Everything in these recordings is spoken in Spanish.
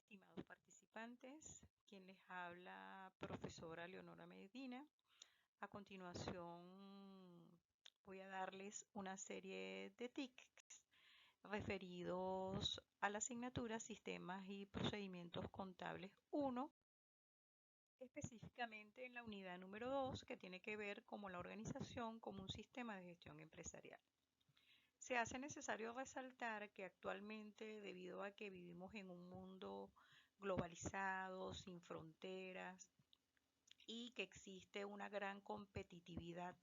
Estimados participantes, quien les habla, profesora Leonora Medina. A continuación, voy a darles una serie de tips referidos a la asignatura Sistemas y Procedimientos Contables 1, específicamente en la unidad número 2, que tiene que ver con la organización como un sistema de gestión empresarial. Se hace necesario resaltar que actualmente, debido a que vivimos en un mundo globalizado, sin fronteras, y que existe una gran competitividad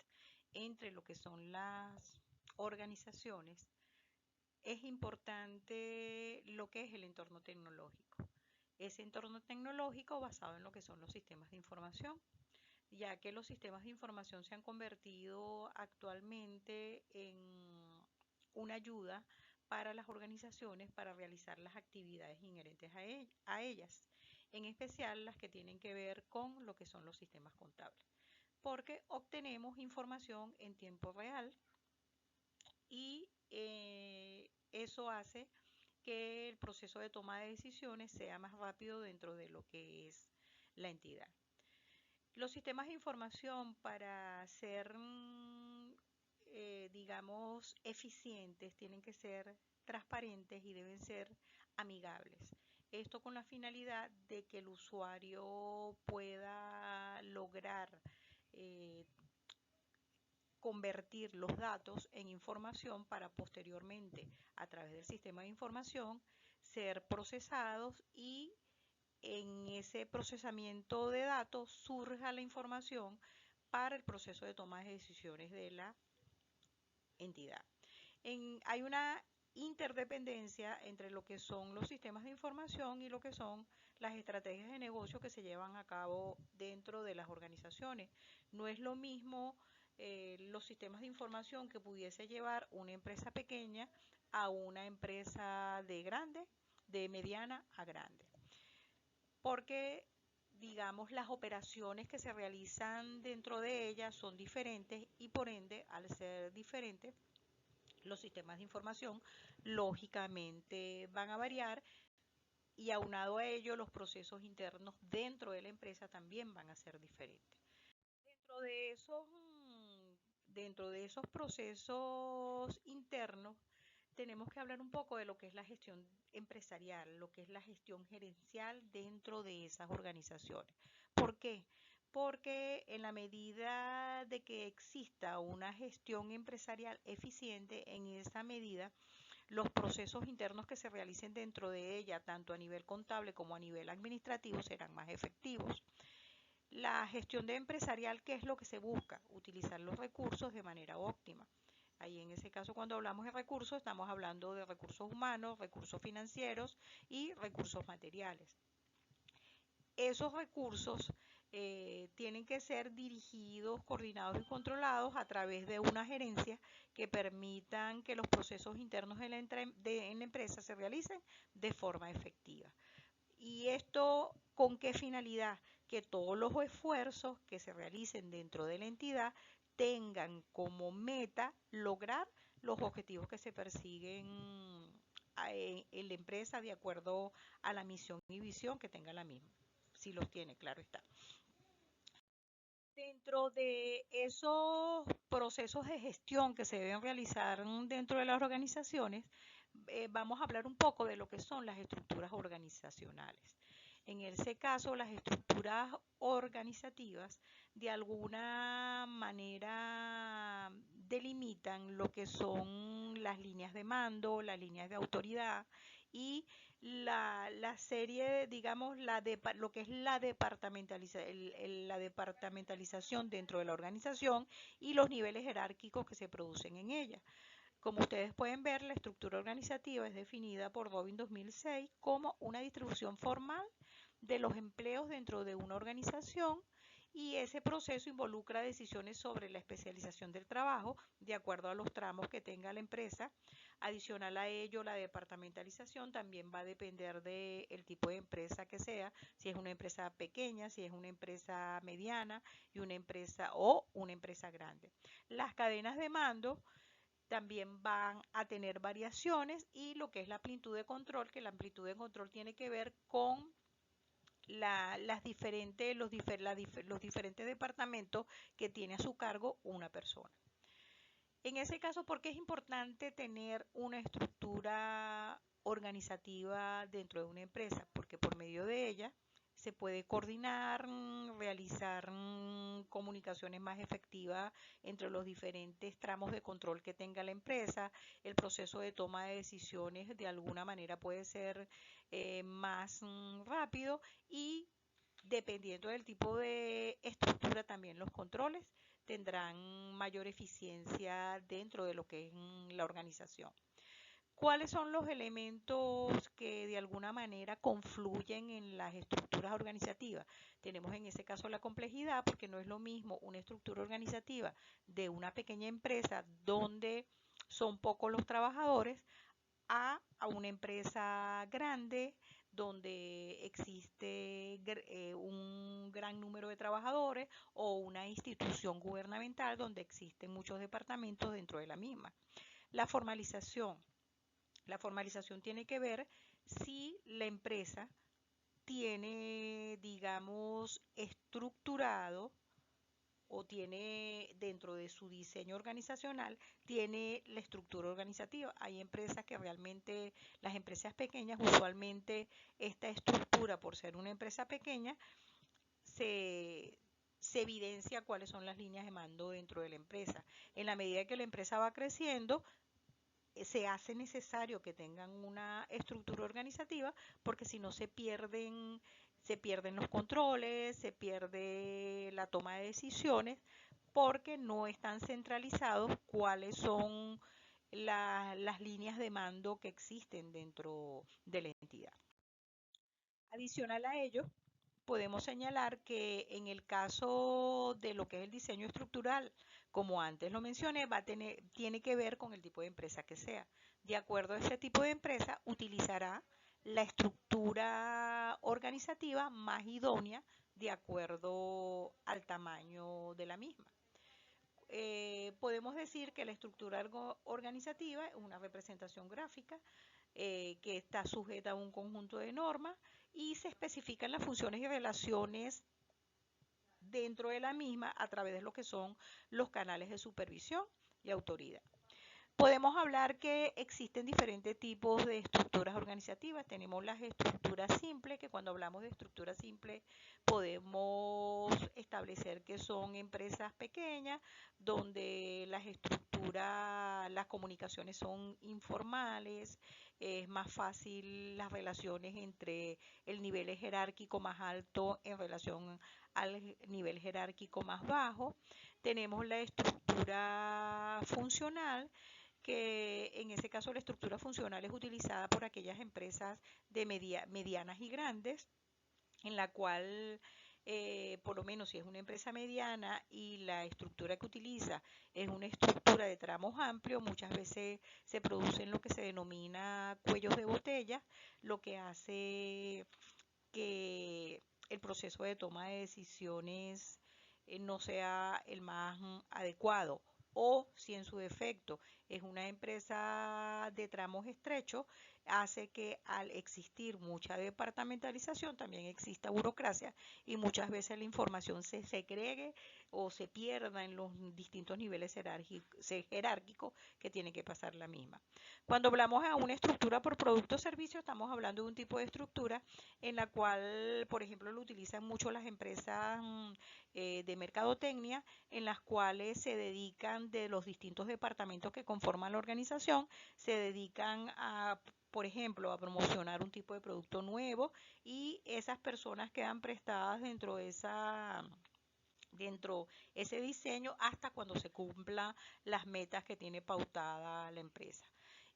entre lo que son las organizaciones, es importante lo que es el entorno tecnológico. Ese entorno tecnológico basado en lo que son los sistemas de información, ya que los sistemas de información se han convertido actualmente en una ayuda para las organizaciones para realizar las actividades inherentes a ellas, en especial las que tienen que ver con lo que son los sistemas contables, porque obtenemos información en tiempo real y eso hace que el proceso de toma de decisiones sea más rápido dentro de lo que es la entidad. Los sistemas de información, para ser, digamos, eficientes, tienen que ser transparentes y deben ser amigables. Esto con la finalidad de que el usuario pueda lograr eh, convertir los datos en información para posteriormente, a través del sistema de información, ser procesados y en ese procesamiento de datos surja la información para el proceso de toma de decisiones de la entidad. Hay una interdependencia entre lo que son los sistemas de información y lo que son las estrategias de negocio que se llevan a cabo dentro de las organizaciones. No es lo mismo los sistemas de información que pudiese llevar una empresa pequeña a una empresa de mediana a grande, porque digamos las operaciones que se realizan dentro de ellas son diferentes y por ende, al ser diferentes, los sistemas de información lógicamente van a variar, y aunado a ello los procesos internos dentro de la empresa también van a ser diferentes. Dentro de esos, dentro de esos procesos internos tenemos que hablar un poco de lo que es la gestión empresarial, lo que es la gestión gerencial dentro de esas organizaciones. ¿Por qué? Porque en la medida de que exista una gestión empresarial eficiente, en esa medida los procesos internos que se realicen dentro de ella, tanto a nivel contable como a nivel administrativo, serán más efectivos. La gestión de empresarial, ¿qué es lo que se busca? Utilizar los recursos de manera óptima. Ahí en ese caso, cuando hablamos de recursos, estamos hablando de recursos humanos, recursos financieros y recursos materiales. Esos recursos tienen que ser dirigidos, coordinados y controlados a través de una gerencia que permitan que los procesos internos en la empresa se realicen de forma efectiva. ¿Y esto con qué finalidad? Que todos los esfuerzos que se realicen dentro de la entidad tengan como meta lograr los objetivos que se persiguen en la empresa de acuerdo a la misión y visión que tenga la misma. Si los tiene, claro está. Dentro de esos procesos de gestión que se deben realizar dentro de las organizaciones, vamos a hablar un poco de lo que son las estructuras organizacionales. En ese caso, las estructuras organizativas de alguna manera delimitan lo que son las líneas de mando, las líneas de autoridad y la serie, digamos, lo que es la departamentalización dentro de la organización y los niveles jerárquicos que se producen en ella. Como ustedes pueden ver, la estructura organizativa es definida por Robin 2006 como una distribución formal de los empleos dentro de una organización, y ese proceso involucra decisiones sobre la especialización del trabajo de acuerdo a los tramos que tenga la empresa. Adicional a ello, la departamentalización también va a depender del tipo de empresa que sea, si es una empresa pequeña, si es una empresa mediana y una empresa grande. Las cadenas de mando también van a tener variaciones, y lo que es la amplitud de control, que la amplitud de control tiene que ver con los diferentes departamentos que tiene a su cargo una persona. En ese caso, ¿por qué es importante tener una estructura organizativa dentro de una empresa? Porque por medio de ella se puede coordinar, realizar comunicaciones más efectivas entre los diferentes tramos de control que tenga la empresa. El proceso de toma de decisiones de alguna manera puede ser más rápido, y dependiendo del tipo de estructura, también los controles tendrán mayor eficiencia dentro de lo que es la organización. ¿Cuáles son los elementos que de alguna manera confluyen en las estructuras organizativas? Tenemos en ese caso la complejidad, porque no es lo mismo una estructura organizativa de una pequeña empresa donde son pocos los trabajadores a una empresa grande donde existe un gran número de trabajadores, o una institución gubernamental donde existen muchos departamentos dentro de la misma. La formalización. La formalización tiene que ver si la empresa tiene, digamos, estructurado, o tiene dentro de su diseño organizacional, tiene la estructura organizativa. Hay empresas que realmente, las empresas pequeñas, usualmente esta estructura, por ser una empresa pequeña, se evidencia cuáles son las líneas de mando dentro de la empresa. En la medida que la empresa va creciendo, se hace necesario que tengan una estructura organizativa, porque si no se pierden los controles, se pierde la toma de decisiones, porque no están centralizados cuáles son las líneas de mando que existen dentro de la entidad. Adicional a ello, podemos señalar que en el caso de lo que es el diseño estructural, como antes lo mencioné, tiene que ver con el tipo de empresa que sea. De acuerdo a ese tipo de empresa, utilizará la estructura organizativa más idónea de acuerdo al tamaño de la misma. Podemos decir que la estructura organizativa es una representación gráfica que está sujeta a un conjunto de normas, y se especifican las funciones y relaciones dentro de la misma a través de lo que son los canales de supervisión y autoridad. Podemos hablar que existen diferentes tipos de estructuras organizativas. Tenemos las estructuras simples, que cuando hablamos de estructuras simples podemos establecer que son empresas pequeñas donde las comunicaciones son informales, es más fácil las relaciones entre el nivel jerárquico más alto en relación al nivel jerárquico más bajo. Tenemos la estructura funcional, que en ese caso la estructura funcional es utilizada por aquellas empresas de medianas y grandes, en la cual, por lo menos si es una empresa mediana y la estructura que utiliza es una estructura de tramos amplios, muchas veces se producen lo que se denomina cuellos de botella, lo que hace que el proceso de toma de decisiones no sea el más adecuado. O si en su defecto es una empresa de tramos estrechos, hace que al existir mucha departamentalización también exista burocracia, y muchas veces la información se segregue o se pierda en los distintos niveles jerárquicos que tiene que pasar la misma. Cuando hablamos de una estructura por producto o servicio, estamos hablando de un tipo de estructura en la cual, por ejemplo, lo utilizan mucho las empresas de mercadotecnia, en las cuales se dedican, de los distintos departamentos que conforman la organización, se dedican a, por ejemplo, a promocionar un tipo de producto nuevo, y esas personas quedan prestadas dentro ese diseño hasta cuando se cumplan las metas que tiene pautada la empresa.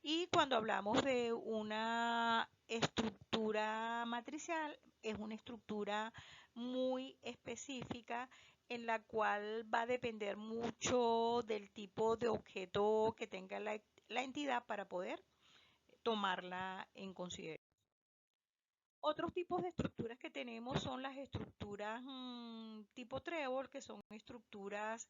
Y cuando hablamos de una estructura matricial, es una estructura muy específica, en la cual va a depender mucho del tipo de objeto que tenga la entidad para poder tomarla en consideración. Otros tipos de estructuras que tenemos son las estructuras tipo trébol, que son estructuras,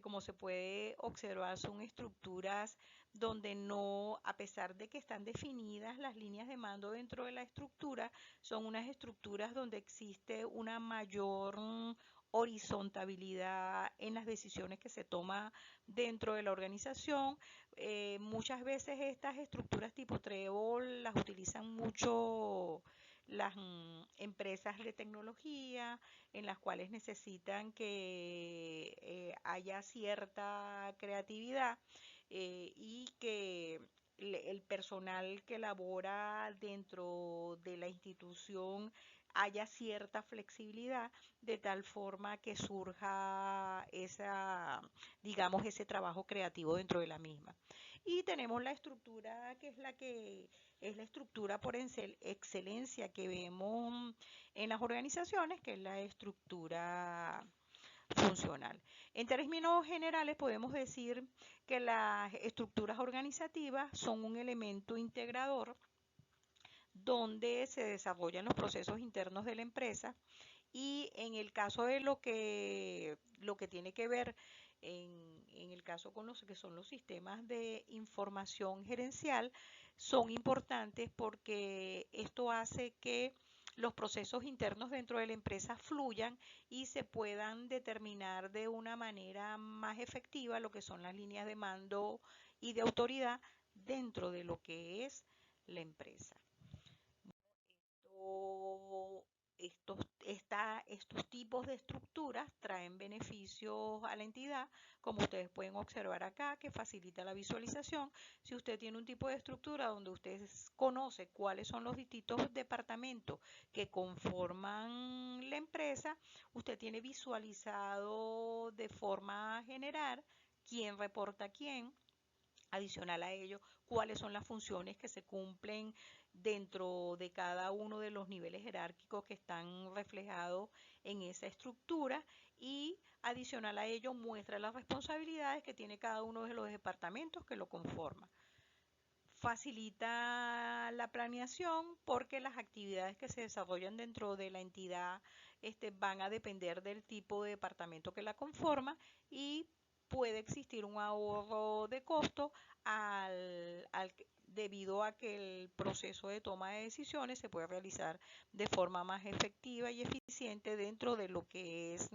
como se puede observar, son estructuras donde no, a pesar de que están definidas las líneas de mando dentro de la estructura, son unas estructuras donde existe una mayor horizontabilidad en las decisiones que se toman dentro de la organización. Muchas veces estas estructuras tipo trébol las utilizan mucho las empresas de tecnología, en las cuales necesitan que haya cierta creatividad y que el personal que labora dentro de la institución haya cierta flexibilidad de tal forma que surja digamos, ese trabajo creativo dentro de la misma. Y tenemos la estructura que es la estructura por excelencia que vemos en las organizaciones, que es la estructura funcional. En términos generales podemos decir que las estructuras organizativas son un elemento integrador donde se desarrollan los procesos internos de la empresa, y en el caso de lo que tiene que ver en el caso con los que son los sistemas de información gerencial, son importantes porque esto hace que los procesos internos dentro de la empresa fluyan y se puedan determinar de una manera más efectiva lo que son las líneas de mando y de autoridad dentro de lo que es la empresa. Estos tipos de estructuras traen beneficios a la entidad, como ustedes pueden observar acá, que facilita la visualización. Si usted tiene un tipo de estructura donde usted conoce cuáles son los distintos departamentos que conforman la empresa, usted tiene visualizado de forma general quién reporta a quién. Adicional a ello, cuáles son las funciones que se cumplen dentro de cada uno de los niveles jerárquicos que están reflejados en esa estructura, y adicional a ello muestra las responsabilidades que tiene cada uno de los departamentos que lo conforman. Facilita la planeación porque las actividades que se desarrollan dentro de la entidad van a depender del tipo de departamento que la conforma, y puede existir un ahorro de costo debido a que el proceso de toma de decisiones se puede realizar de forma más efectiva y eficiente dentro de lo que es,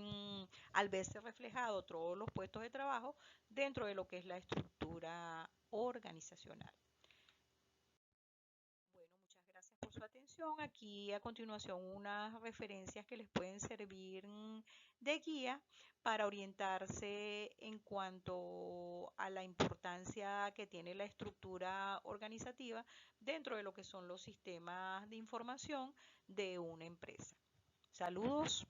al verse reflejado todos los puestos de trabajo dentro de lo que es la estructura organizacional. Bueno, muchas gracias por su atención. Aquí a continuación unas referencias que les pueden servir de guía para orientarse en cuanto a la importancia que tiene la estructura organizativa dentro de lo que son los sistemas de información de una empresa. Saludos.